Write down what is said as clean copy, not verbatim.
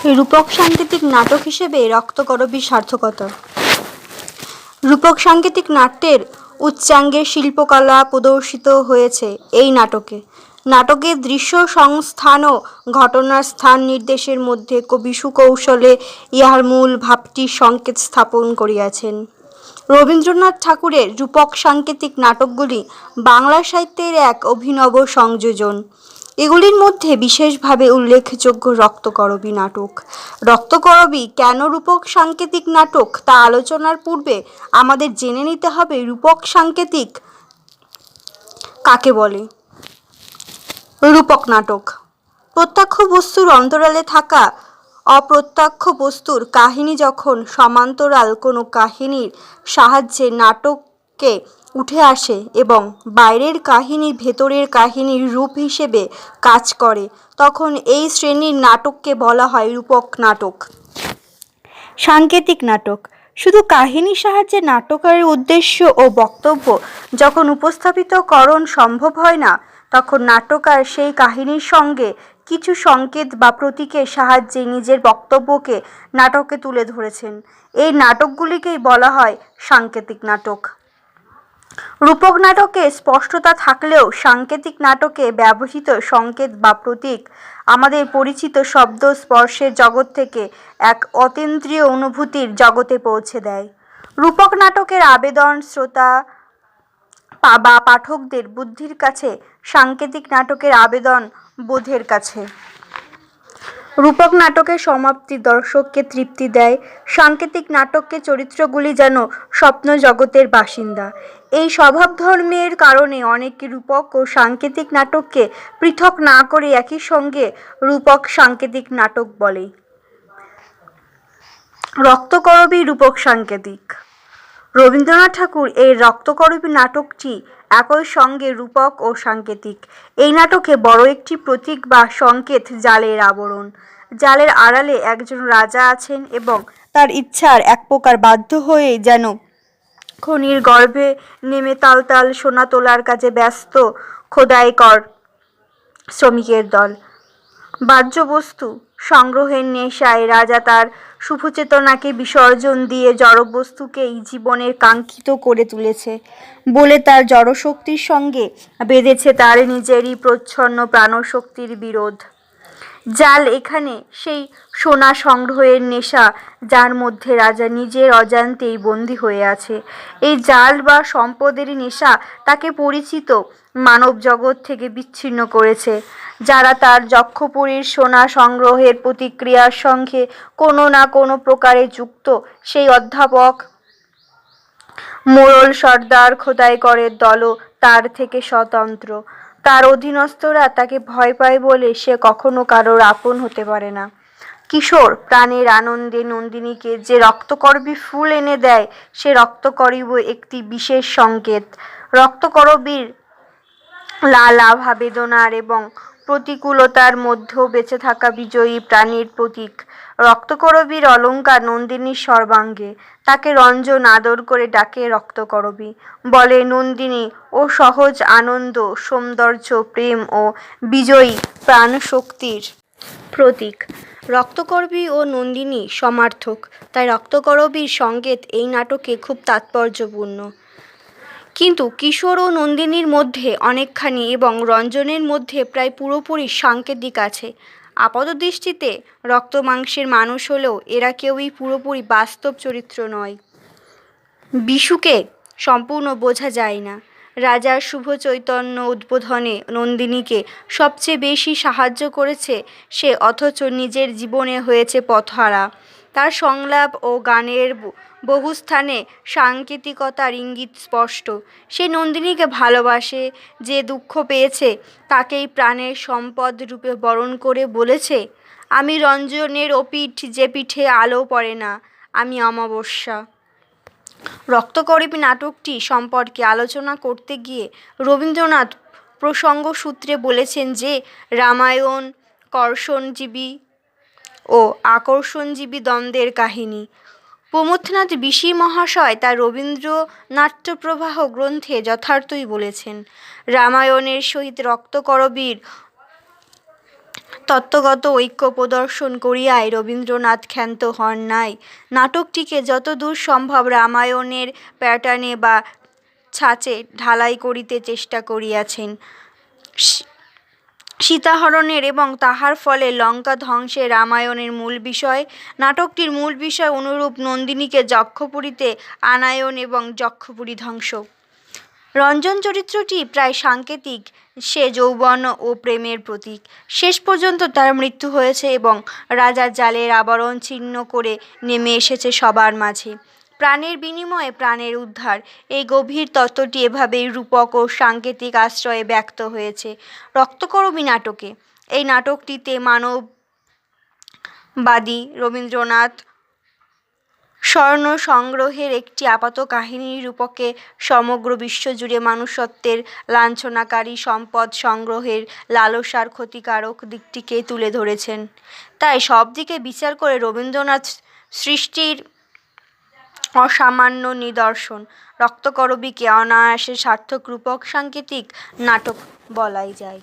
রূপক সাংকেতিক নাটক হিসেবে রক্তকরবীর সার্থকতা। রূপক সাংকেতিক নাট্যের উচ্চাঙ্গের শিল্পকলা প্রদর্শিত হয়েছে এই নাটকে। নাটকের দৃশ্য সংস্থান ও ঘটনার স্থান নির্দেশের মধ্যে কবি সুকৌশলে ইহার মূল ভাবটির সংকেত স্থাপন করিয়াছেন। রবীন্দ্রনাথ ঠাকুরের রূপক সাংকেতিক নাটকগুলি বাংলা সাহিত্যের এক অভিনব সংযোজন। এগুলির মধ্যে বিশেষভাবে উল্লেখযোগ্য রক্তকরবী নাটক। রক্তকরবী কেন রূপক সাংকেতিক নাটক তা আলোচনার পূর্বে আমাদের জেনে নিতে হবে রূপক সাংকেতিক কাকে বলে। রূপক নাটক প্রত্যক্ষ বস্তুর অন্তরালে থাকা অপ্রত্যক্ষ বস্তুর কাহিনী যখন সমান্তরাল কোনো কাহিনীর সাহায্যে নাটকে উঠে আসে এবং বাইরের কাহিনী ভেতরের কাহিনীর রূপ হিসেবে কাজ করে, তখন এই শ্রেণীর নাটককে বলা হয় রূপক নাটক। সাংকেতিক নাটক শুধু কাহিনীর সাহায্যে নাটকের উদ্দেশ্য ও বক্তব্য যখন উপস্থাপিতকরণ সম্ভব হয় না, তখন নাট্যকার সেই কাহিনীর সঙ্গে কিছু সংকেত বা প্রতীকের সাহায্যে নিজের বক্তব্যকে নাটকে তুলে ধরেছেন। এই নাটকগুলিকেই বলা হয় সাংকেতিক নাটক। রূপক নাটকে স্পষ্টতা থাকলেও সাংকেতিক নাটকে ব্যবহৃত সংকেত বা প্রতীক আমাদের পরিচিত শব্দ স্পর্শের জগৎ থেকে এক অতীন্দ্রিয় অনুভূতির জগতে পৌঁছে দেয়। রূপক নাটকের আবেদন শ্রোতা বা পাঠকদের বুদ্ধির কাছে, সাংকেতিক নাটকের আবেদন বোধের কাছে। রূপক নাটকের সমাপ্তি দর্শককে তৃপ্তি দেয়। সাংকেতিক নাটকে চরিত্রগুলি যেন স্বপ্ন জগতের বাসিন্দা। এই স্বভাবধর্মের কারণে অনেকে রূপক ও সাংকেতিক নাটককে পৃথক না করে একই সঙ্গে রূপক সাংকেতিক নাটক বলে। রক্তকরবী রূপক সাংকেতিক। রবীন্দ্রনাথ ঠাকুর এই রক্তকরবী নাটকটি একই সঙ্গে রূপক ও সাংকেতিক। এই নাটকে বড় একটি প্রতীক বা সংকেত জালের আবরণ। জালের আড়ালে একজন রাজা আছেন এবং তার ইচ্ছার এক প্রকার বাধ্য হয়ে যেন খনির গর্ভে নেমে তাল তাল সোনা তোলার কাজে ব্যস্ত খোদাইকর শ্রমিকের দল। বাহ্যবস্তু সংগ্রহের নেশায় রাজা তার শুভচেতনাকে বিসর্জন দিয়ে জড়বস্তুকেই জীবনের কাঙ্ক্ষিত করে তুলেছে বলে তার জড়শক্তির সঙ্গে বেঁধেছে তার নিজেরই প্রচ্ছন্ন প্রাণশক্তির বিরোধ। জাল এখানে সেই সোনা সংগ্রহের নেশা যার মধ্যে রাজা নিজের অজান্তেই বন্দী হয়ে আছে। এই জাল বা সম্পদেরই নেশা তাকে পরিচিত মানব জগৎ থেকে বিচ্ছিন্ন করেছে। যারা তার যক্ষপুরীর সোনা সংগ্রহের প্রতিক্রিয়ার সঙ্গে কোনো না কোনো প্রকারে যুক্ত, সেই অধ্যাপক, মোড়ল, সর্দার, খোদাইকরের দলও তার থেকে স্বতন্ত্র। তার অধীনস্থরা তাকে ভয় পায় বলে সে কখনো কারোর আপন হতে পারে না। কিশোর প্রাণের আনন্দে নন্দিনীকে যে রক্তকরবী ফুল এনে দেয়, সে রক্তকরবী একটি বিশেষ সংকেত। রক্তকরবীর লালাভা বেদনার এবং প্রতিকূলতার মধ্যেও বেঁচে থাকা বিজয়ী প্রাণীর প্রতীক। রক্তকরবীর অলঙ্কার নন্দিনীর সর্বাঙ্গে। তাকে রঞ্জন আদর করে ডাকে রক্তকরবী, বলে নন্দিনী ও সহজ আনন্দ, সৌন্দর্য, প্রেম ও বিজয়ী প্রাণশক্তির প্রতীক। রক্তকরবী ও নন্দিনী সমার্থক, তাই রক্তকরবীর সংকেত এই নাটকে খুব তাৎপর্যপূর্ণ। কিন্তু কিশোর ও নন্দিনীর মধ্যে অনেকখানি এবং রঞ্জনের মধ্যে প্রায় পুরোপুরি সাংকেতিক আছে। আপাতদৃষ্টিতে রক্ত মাংসের মানুষ হলেও এরা কেউই পুরোপুরি বাস্তব চরিত্র নয়। বিশুকে সম্পূর্ণ বোঝা যায় না। রাজার শুভ চৈতন্য উদ্বোধনে নন্দিনীকে সবচেয়ে বেশি সাহায্য করেছে সে, অথচ নিজের জীবনে হয়েছে পথহারা। তার সংলাপ ও গানের বহু স্থানে সাংকেতিকতার ইঙ্গিত স্পষ্ট। সে নন্দিনীকে ভালোবাসে, যে দুঃখ পেয়েছে তাকেই প্রাণের সম্পদ রূপে বরণ করে বলেছে, আমি রঞ্জনের ওপিঠ যে পিঠে আলো পড়ে না, আমি অমাবস্যা। রক্তকরবী নাটকটি সম্পর্কে আলোচনা করতে গিয়ে রবীন্দ্রনাথ প্রসঙ্গসূত্রে বলেছেন যে রামায়ণ কর্ষণজীবী ও আকর্ষণজীবী দ্বন্দ্বের কাহিনী। প্রমথনাথ ঋষি মহাশয় তার রবীন্দ্রনাট্যপ্রবাহ গ্রন্থে যথার্থই বলেছেন। রামায়ণের সহিত রক্তকরবীর তত্ত্বগত ঐক্য প্রদর্শন করিয়াই রবীন্দ্রনাথ ক্ষান্ত হন নাই। নাটকটিকে যতদূর সম্ভব রামায়ণের প্যাটার্নে বা ছাঁচে ঢালাই করিতে চেষ্টা করিয়াছেন। সীতাহরণের এবং তাহার ফলে লঙ্কা ধ্বংসের রামায়ণের মূল বিষয়। নাটকটির মূল বিষয় অনুরূপ নন্দিনীকে যক্ষপুরীতে আনয়ন এবং যক্ষপুরী ধ্বংস। রঞ্জন চরিত্রটি প্রায় সাংকেতিক, সে যৌবন ও প্রেমের প্রতীক। শেষ পর্যন্ত তার মৃত্যু হয়েছে এবং রাজার জালের আবরণ ছিন্ন করে নেমে এসেছে সবার মাঝে। প্রাণের বিনিময়ে প্রাণের উদ্ধার, এই গভীর তত্ত্বটি এভাবেই রূপক ও সাংকেতিক আশ্রয়ে ব্যক্ত হয়েছে রক্তকরবী নাটকে। এই নাটকটিতে মানববাদী রবীন্দ্রনাথ স্বর্ণ সংগ্রহের একটি আপাত কাহিনীর রূপকে সমগ্র বিশ্বজুড়ে মানুষত্বের লাঞ্ছনাকারী সম্পদ সংগ্রহের লালসার ক্ষতিকারক দিকটিকে তুলে ধরেছেন। তাই সব দিকে বিচার করে রবীন্দ্রনাথ সৃষ্টির অসামান্য নিদর্শন। রক্তকরবীকে অনায়াসে সার্থক রূপক সাংকেতিক নাটক বলাই যায়।